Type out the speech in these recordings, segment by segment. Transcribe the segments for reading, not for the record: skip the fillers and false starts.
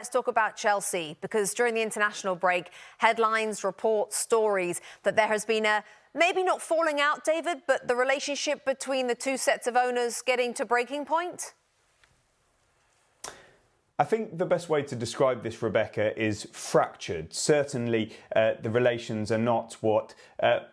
Let's talk about Chelsea, because during the international break, headlines, reports, stories that there has been a maybe not falling out, David, but the relationship between the two sets of owners getting to breaking point? I think the best way to describe this, Rebecca, is fractured. Certainly, the relations are not what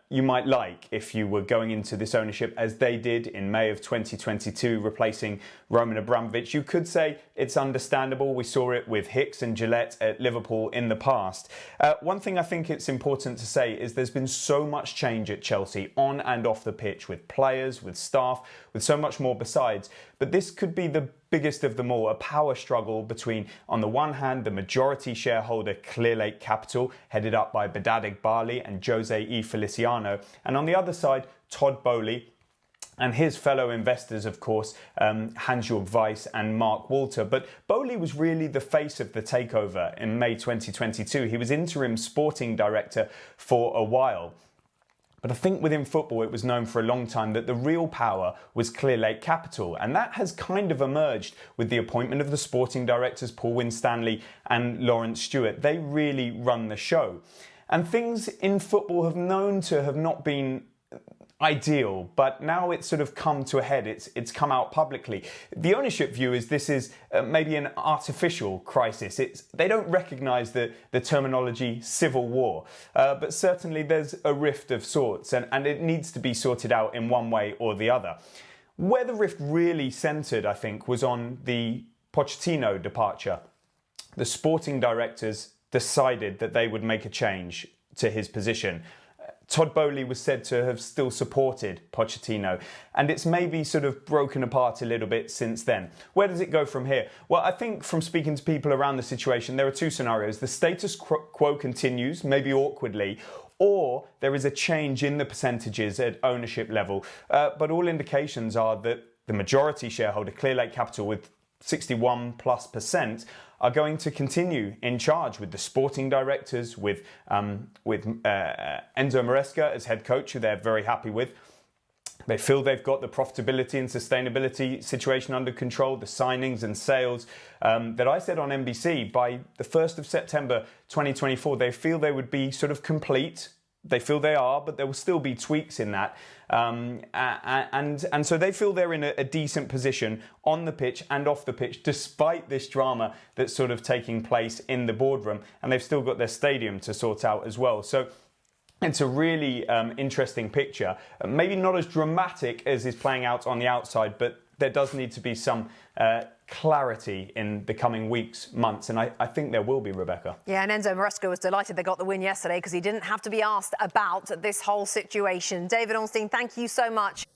you might like if you were going into this ownership as they did in May of 2022, replacing Roman Abramovich. You could say it's understandable. We saw it with Hicks and Gillette at Liverpool in the past. One thing I think it's important to say is there's been so much change at Chelsea on and off the pitch, with players, with staff, with so much more besides. But this could be the biggest of them all, a power struggle between, on the one hand, the majority shareholder Clearlake Capital, headed up by Rebecca Lowe and Jose E. Feliciano, and on the other side, Todd Boehly and his fellow investors, of course, Hans-Jörg Weiss and Mark Walter. But Boehly was really the face of the takeover in May 2022. He was interim sporting director for a while. But I think within football, it was known for a long time that the real power was Clearlake Capital. And that has kind of emerged with the appointment of the sporting directors, Paul Winstanley and Lawrence Stewart. They really run the show. And things in football have known to have not been ideal, but now it's sort of come to a head. It's come out publicly. The ownership view is this is maybe an artificial crisis. They don't recognise the terminology civil war, but certainly there's a rift of sorts, and it needs to be sorted out in one way or the other. Where the rift really centred, I think, was on the Pochettino departure. The sporting directors decided that they would make a change to his position. Todd Boehly was said to have still supported Pochettino, and it's maybe sort of broken apart a little bit since then. Where does it go from here? Well, I think from speaking to people around the situation, there are two scenarios. The status quo continues, maybe awkwardly, or there is a change in the percentages at ownership level. But all indications are that the majority shareholder, Clearlake Capital, with 61+%, are going to continue in charge with the sporting directors, with Enzo Maresca as head coach, who they're very happy with. They feel they've got the profitability and sustainability situation under control, the signings and sales that I said on NBC by the 1st of September 2024, they feel they would be sort of complete. They feel they are, but there will still be tweaks in that. And so they feel they're in a decent position on the pitch and off the pitch, despite this drama that's sort of taking place in the boardroom. And they've still got their stadium to sort out as well. So it's a really interesting picture. Maybe not as dramatic as is playing out on the outside, but there does need to be some clarity in the coming weeks, months, and I think there will be, Rebecca. Yeah, and Enzo Maresca was delighted they got the win yesterday because he didn't have to be asked about this whole situation. David Ornstein, thank you so much.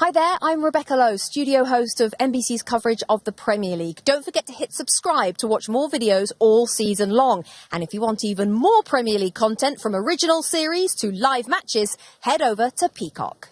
Hi there, I'm Rebecca Lowe, studio host of NBC's coverage of the Premier League. Don't forget to hit subscribe to watch more videos all season long. And if you want even more Premier League content, from original series to live matches, head over to Peacock.